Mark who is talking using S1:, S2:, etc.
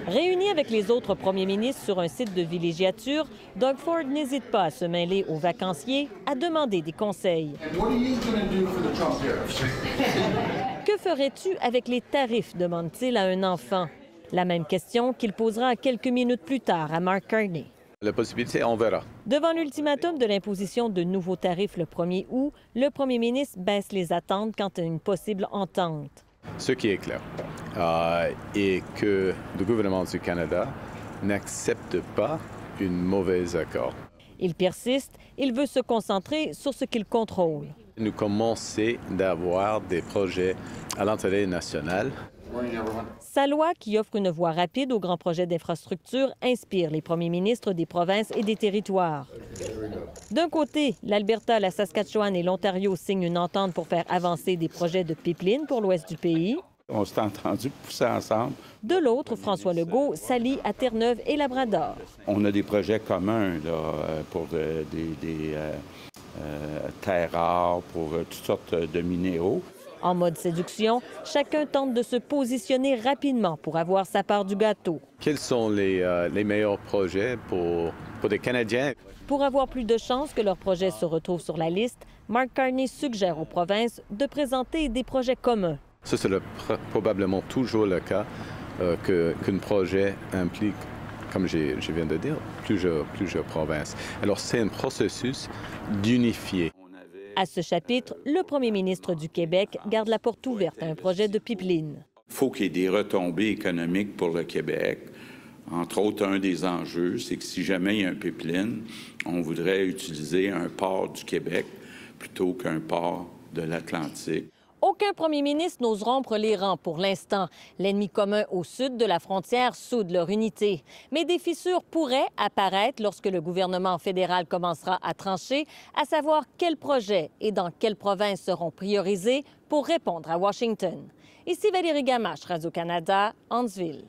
S1: Réuni avec les autres premiers ministres sur un site de villégiature, Doug Ford n'hésite pas à se mêler aux vacanciers, à demander des conseils. Que ferais-tu avec les tarifs, demande-t-il à un enfant. La même question qu'il posera quelques minutes plus tard à Mark Carney.
S2: La possibilité, on verra.
S1: Devant l'ultimatum de l'imposition de nouveaux tarifs le 1er août, le premier ministre baisse les attentes quant à une possible entente.
S2: Ce qui est clair est que le gouvernement du Canada n'accepte pas un mauvais accord.
S1: Il persiste, il veut se concentrer sur ce qu'il contrôle.
S2: Nous commençons d'avoir des projets à l'intérêt national.
S1: Sa loi, qui offre une voie rapide aux grands projets d'infrastructure, inspire les premiers ministres des provinces et des territoires. D'un côté, l'Alberta, la Saskatchewan et l'Ontario signent une entente pour faire avancer des projets de pipeline pour l'ouest du pays.
S3: On s'est entendu pousser ensemble.
S1: De l'autre, François Legault s'allie à Terre-Neuve et Labrador.
S3: On a des projets communs là, pour des terres rares, pour toutes sortes de minéraux.
S1: En mode séduction, chacun tente de se positionner rapidement pour avoir sa part du gâteau.
S2: Quels sont les meilleurs projets pour les Canadiens?
S1: Pour avoir plus de chances que leur projet se retrouve sur la liste, Mark Carney suggère aux provinces de présenter des projets communs.
S2: Ça, c'est probablement toujours le cas qu'un projet implique, comme je viens de dire, plusieurs provinces. Alors, c'est un processus d'unifier.
S1: À ce chapitre, le premier ministre du Québec garde la porte ouverte à un projet de pipeline.
S3: Il faut qu'il y ait des retombées économiques pour le Québec. Entre autres, un des enjeux, c'est que si jamais il y a un pipeline, on voudrait utiliser un port du Québec plutôt qu'un port de l'Atlantique.
S1: Aucun premier ministre n'ose rompre les rangs pour l'instant. L'ennemi commun au sud de la frontière soude leur unité. Mais des fissures pourraient apparaître lorsque le gouvernement fédéral commencera à trancher, à savoir quels projets et dans quelles provinces seront priorisés pour répondre à Washington. Ici Valérie Gamache, Radio-Canada, Huntsville.